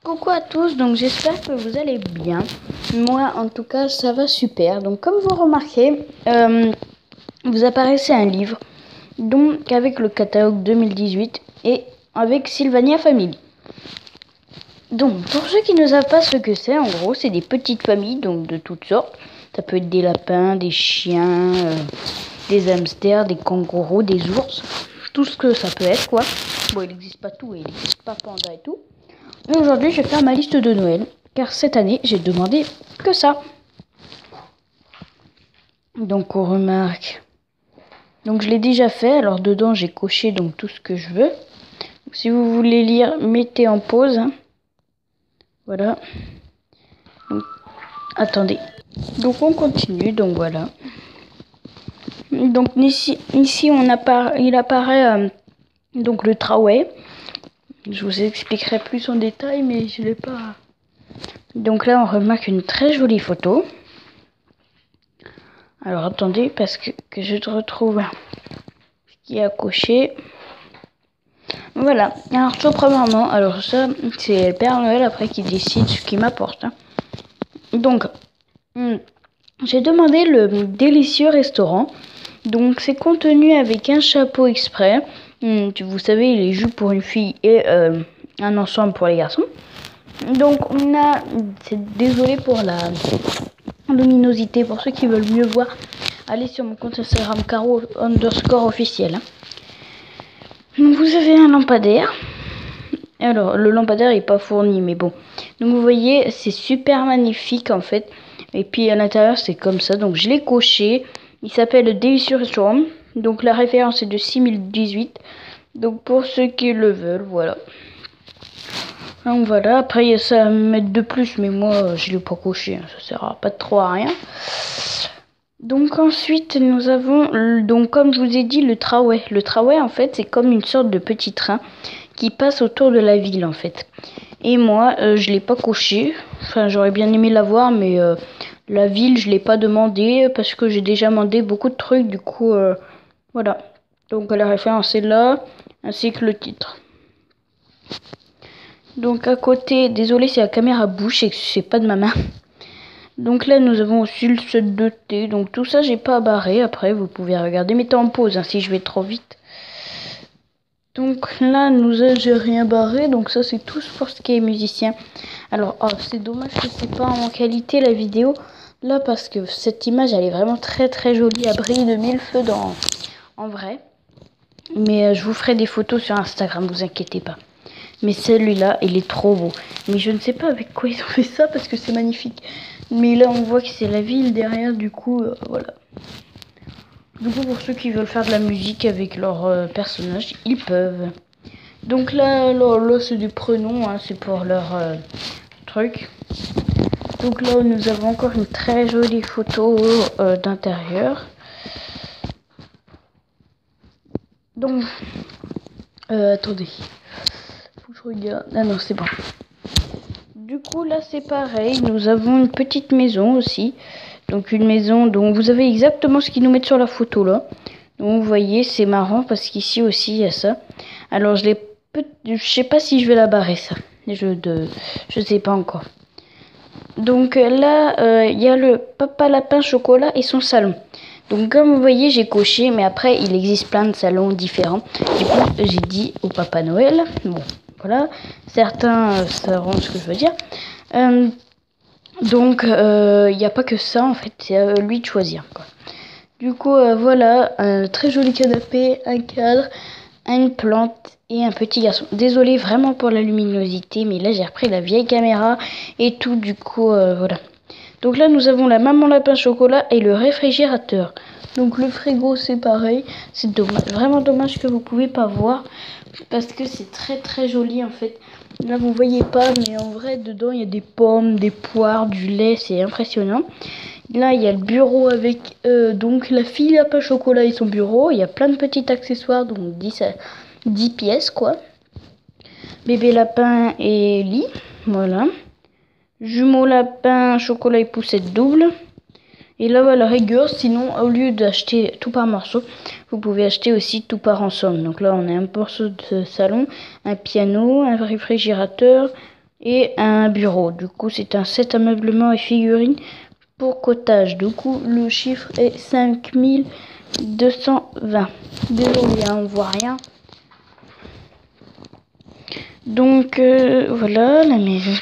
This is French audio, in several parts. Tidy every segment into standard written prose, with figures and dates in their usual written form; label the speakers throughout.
Speaker 1: Coucou à tous, donc j'espère que vous allez bien. Moi en tout cas ça va super. Donc comme vous remarquez, vous apparaissez un livre donc avec le catalogue 2018 et avec Sylvania Family. Donc pour ceux qui ne savent pas ce que c'est, en gros c'est des petites familles donc de toutes sortes. Ça peut être des lapins, des chiens, des hamsters, des kangourous, des ours, tout ce que ça peut être quoi. Bon, il n'existe pas tout et il n'existe pas panda et tout. Mais aujourd'hui, je vais faire ma liste de Noël, car cette année, j'ai demandé que ça. Donc, on remarque. Donc, je l'ai déjà fait. Alors, dedans, j'ai coché donc tout ce que je veux. Donc, si vous voulez lire, mettez en pause. Hein. Voilà. Donc, attendez. Donc, on continue. Donc, voilà. Donc, ici il apparaît donc le traweh. Je vous expliquerai plus en détail, mais je l'ai pas. Donc là, on remarque une très jolie photo. Alors attendez, parce que je te retrouve ce qui a coché. Voilà. Alors tout premièrement, alors ça, c'est le Père Noël après qui décide ce qu'il m'apporte. Hein. Donc, j'ai demandé le délicieux restaurant. Donc c'est contenu avec un chapeau exprès. Vous savez, les jupes pour une fille et un ensemble pour les garçons. Donc on a, désolé pour la luminosité, pour ceux qui veulent mieux voir, allez sur mon compte Instagram @caro_officiel. Hein. Donc vous avez un lampadaire. Alors le lampadaire est pas fourni, mais bon. Donc vous voyez, c'est super magnifique en fait. Et puis à l'intérieur c'est comme ça, donc je l'ai coché. Il s'appelle le Délicieux Restaurant. Donc la référence est de 6018. Donc pour ceux qui le veulent, voilà. Donc voilà, après il y a ça à mettre de plus, mais moi je l'ai pas coché, hein, ça sert pas trop à rien. Donc ensuite nous avons, donc comme je vous ai dit, le traweh. Le traweh en fait c'est comme une sorte de petit train qui passe autour de la ville en fait. Et moi je l'ai pas coché, enfin j'aurais bien aimé l'avoir, mais la ville je l'ai pas demandé parce que j'ai déjà demandé beaucoup de trucs, du coup voilà. Donc la référence est là, ainsi que le titre. Donc à côté, désolé si la caméra bouge et que c'est pas de ma main. Donc là nous avons aussi le set de thé. Donc tout ça j'ai pas barré. Après vous pouvez regarder. Mettez en pause hein, si je vais trop vite. Donc là j'ai rien barré. Donc ça c'est tout pour ce qui est musicien. Alors c'est dommage que c'est pas en qualité la vidéo. Là parce que cette image elle est vraiment très très jolie. Elle brille de mille feux en vrai. Mais je vous ferai des photos sur Instagram, vous inquiétez pas. Mais celui-là, il est trop beau. Mais je ne sais pas avec quoi ils ont fait ça parce que c'est magnifique. Mais là, on voit que c'est la ville derrière, du coup, voilà. Du coup, pour ceux qui veulent faire de la musique avec leur personnage, ils peuvent. Donc là c'est des prénoms, hein, c'est pour leur truc. Donc là, nous avons encore une très jolie photo d'intérieur. Donc, attendez. Je regarde. Ah non, c'est bon. Du coup, là, c'est pareil. Nous avons une petite maison aussi. Donc, une maison dont vous avez exactement ce qu'ils nous mettent sur la photo, là. Donc, vous voyez, c'est marrant parce qu'ici aussi, il y a ça. Alors, je sais pas si je vais la barrer, ça. Je sais pas encore. Donc, là, il y a le Papa Lapin Chocolat et son salon. Donc, comme vous voyez, j'ai coché. Mais après, il existe plein de salons différents. Du coup, j'ai dit au Papa Noël. Bon. Voilà, certains sauront ce que je veux dire. Donc, il n'y a pas que ça, en fait, c'est à lui de choisir. Quoi. Du coup, voilà, un très joli canapé, un cadre, une plante et un petit garçon. Désolé vraiment pour la luminosité, mais là, j'ai repris la vieille caméra et tout, du coup, voilà. Donc là, nous avons la maman lapin chocolat et le réfrigérateur. Donc le frigo, c'est pareil. C'est dommage, vraiment dommage que vous pouvez pas voir. Parce que c'est très très joli en fait. Là vous voyez pas, mais en vrai dedans il y a des pommes, des poires, du lait, c'est impressionnant. Là il y a le bureau avec donc la fille lapin chocolat et son bureau. Il y a plein de petits accessoires, donc 10 pièces quoi. Bébé lapin et lit, voilà. Jumeau lapin chocolat et poussette double. Et là, à la rigueur, sinon, au lieu d'acheter tout par morceau, vous pouvez acheter aussi tout par ensemble. Donc là, on a un morceau de salon, un piano, un réfrigérateur, et un bureau. Du coup, c'est un set ameublement et figurines pour cottage. Du coup, le chiffre est 5220. Désolé, hein, on voit rien. Donc, voilà la maison.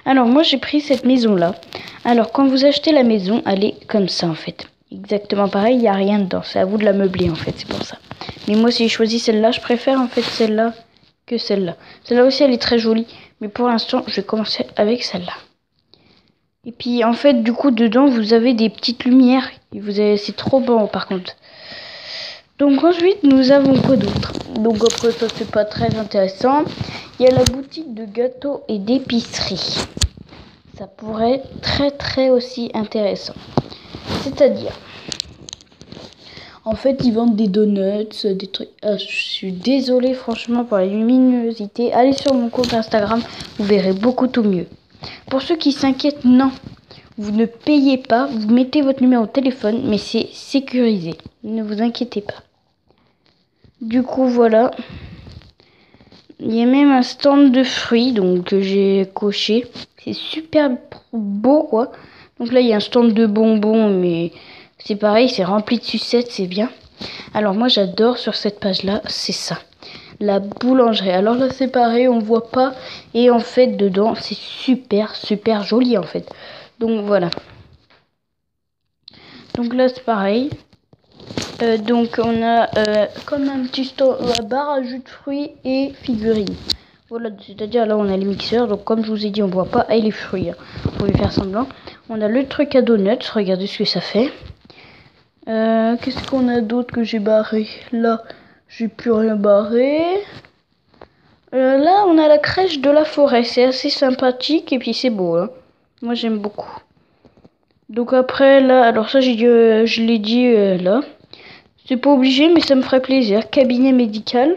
Speaker 1: Alors, moi, j'ai pris cette maison-là. Alors, quand vous achetez la maison, elle est comme ça, en fait. Exactement pareil, il n'y a rien dedans. C'est à vous de la meubler, en fait, c'est pour ça. Mais moi, si j'ai choisi celle-là, je préfère, en fait, celle-là que celle-là. Celle-là aussi, elle est très jolie. Mais pour l'instant, je vais commencer avec celle-là. Et puis, en fait, du coup, dedans, vous avez des petites lumières. C'est trop bon, par contre. Donc, ensuite, nous avons quoi d'autre? Donc, après, ça, c'est pas très intéressant. Il y a la boutique de gâteaux et d'épicerie. Ça pourrait être très, très aussi intéressant. C'est-à-dire, en fait, ils vendent des donuts, des trucs. Je suis désolée, franchement, pour la luminosité. Allez sur mon compte Instagram, vous verrez beaucoup tout mieux. Pour ceux qui s'inquiètent, non. Vous ne payez pas, vous mettez votre numéro de téléphone, mais c'est sécurisé. Ne vous inquiétez pas. Du coup, voilà. Il y a même un stand de fruits, donc que j'ai coché. C'est super beau, quoi. Donc là, il y a un stand de bonbons, mais c'est pareil, c'est rempli de sucettes, c'est bien. Alors moi, j'adore sur cette page-là, c'est ça. La boulangerie. Alors là, c'est pareil, on voit pas. Et en fait, dedans, c'est super, super joli, en fait. Donc voilà. Donc là, c'est pareil. Donc on a comme un petit bar à jus de fruits et figurines. Voilà, c'est-à-dire là on a les mixeurs. Donc comme je vous ai dit, on voit pas et les fruits. Hein. Vous pouvez faire semblant. On a le truc à donuts. Regardez ce que ça fait. Qu'est-ce qu'on a d'autre que j'ai barré? Là, j'ai plus rien barré. Là, on a la crèche de la forêt. C'est assez sympathique et puis c'est beau. Hein. Moi, j'aime beaucoup. Donc après, là, alors ça, je l'ai dit là. C'est pas obligé, mais ça me ferait plaisir. Cabinet médical.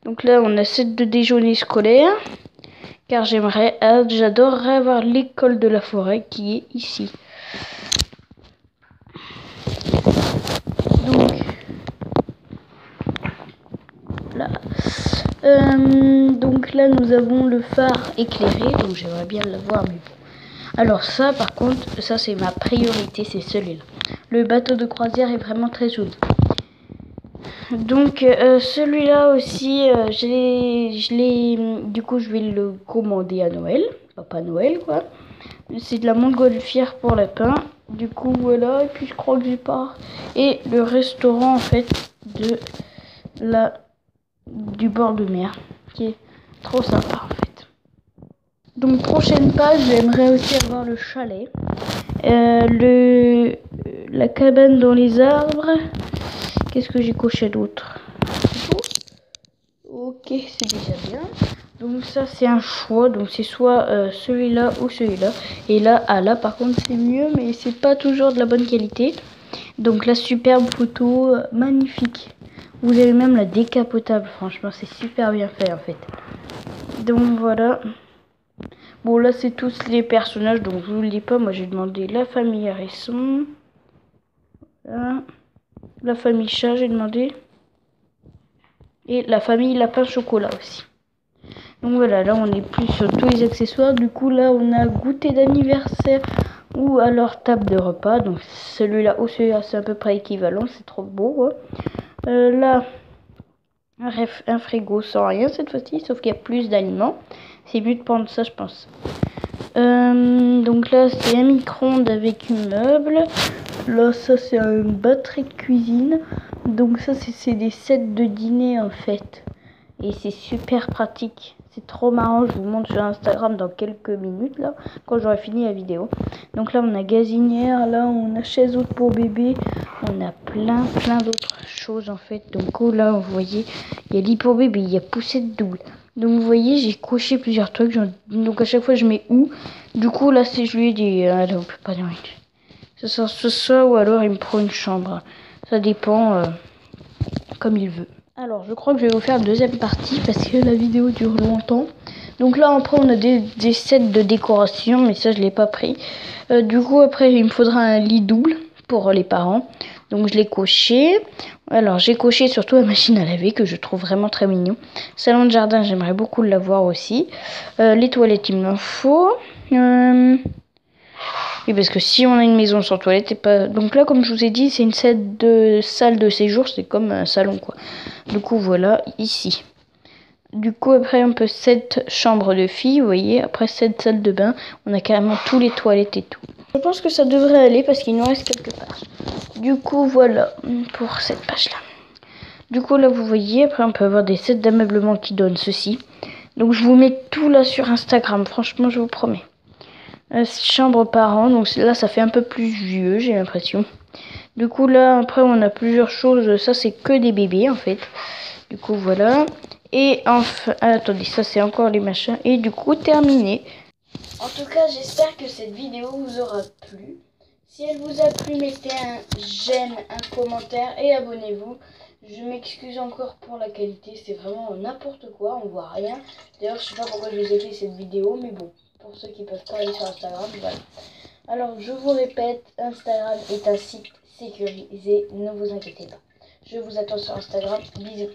Speaker 1: Donc là, on a set de déjeuner scolaire. Car j'adorerais avoir l'école de la forêt qui est ici. Donc, là. Donc là, nous avons le phare éclairé. Donc j'aimerais bien l'avoir, mais bon. Alors ça, par contre, ça c'est ma priorité, c'est celui-là. Le bateau de croisière est vraiment très joli. Donc celui-là aussi, du coup je vais le commander à Noël, Papa Noël quoi. C'est de la montgolfière pour lapin. Du coup voilà, et puis je crois que j'ai pas. Et le restaurant en fait du bord de mer, qui est trop sympa en fait. Donc prochaine page, j'aimerais aussi avoir le chalet, la cabane dans les arbres. Qu'est-ce que j'ai coché d'autre? Ok, c'est déjà bien. Donc ça c'est un choix, donc c'est soit celui-là ou celui-là. Et là, là par contre c'est mieux, mais c'est pas toujours de la bonne qualité. Donc la superbe photo, magnifique. Vous avez même la décapotable, franchement c'est super bien fait en fait. Donc voilà. Bon là c'est tous les personnages, donc je vous le dis pas, moi j'ai demandé la famille Hérisson. Voilà. La famille chat j'ai demandé. Et la famille lapin chocolat aussi. Donc voilà, là on est plus sur tous les accessoires. Du coup là on a goûter d'anniversaire ou alors table de repas. Donc celui-là ou celui-là c'est à peu près équivalent, c'est trop beau. Hein. Là un frigo sans rien cette fois-ci, sauf qu'il y a plus d'aliments. C'est mieux de prendre ça je pense. Donc là c'est un micro-ondes avec une meuble. Là ça c'est une batterie de cuisine. Donc ça c'est des sets de dîner en fait. Et c'est super pratique. C'est trop marrant, je vous montre sur Instagram dans quelques minutes là, quand j'aurai fini la vidéo. Donc là on a gazinière, là on a chaise haute pour bébé. On a plein d'autres choses en fait. Donc là vous voyez, il y a lit pour bébé, il y a poussette double. Donc vous voyez, j'ai coché plusieurs trucs. Donc à chaque fois je mets où. Du coup là c'est je lui ai dit, allez on peut pas dire. Ça sort ce soir ou alors il me prend une chambre. Ça dépend comme il veut. Alors je crois que je vais vous faire une deuxième partie parce que la vidéo dure longtemps. Donc là après on a des sets de décoration, mais ça je l'ai pas pris. Du coup après il me faudra un lit double pour les parents. Donc je l'ai coché. Alors, j'ai coché surtout la machine à laver que je trouve vraiment très mignon. Salon de jardin, j'aimerais beaucoup l'avoir aussi. Les toilettes, il m'en faut. Oui, parce que si on a une maison sans toilette, et pas. Donc là, comme je vous ai dit, c'est une salle de séjour, c'est comme un salon, quoi. Du coup, voilà, ici. Du coup, après, on peut 7 chambres de filles, vous voyez. Après, 7 salles de bain. On a carrément tous les toilettes et tout. Je pense que ça devrait aller parce qu'il nous reste quelques pages. Du coup, voilà pour cette page-là. Du coup, là, vous voyez, après, on peut avoir des sets d'ameublement qui donnent ceci. Donc, je vous mets tout là sur Instagram. Franchement, je vous promets. Chambre par an. Donc, là, ça fait un peu plus vieux, j'ai l'impression. Du coup, là, après, on a plusieurs choses. Ça, c'est que des bébés, en fait. Du coup, voilà. Et enfin, attendez, ça, c'est encore les machins. Et du coup, terminé. En tout cas, j'espère que cette vidéo vous aura plu. Si elle vous a plu, mettez un j'aime, un commentaire et abonnez-vous. Je m'excuse encore pour la qualité, c'est vraiment n'importe quoi, on voit rien. D'ailleurs, je sais pas pourquoi je vous ai fait cette vidéo, mais bon, pour ceux qui peuvent pas aller sur Instagram, voilà. Alors, je vous répète, Instagram est un site sécurisé, ne vous inquiétez pas. Je vous attends sur Instagram, bisous.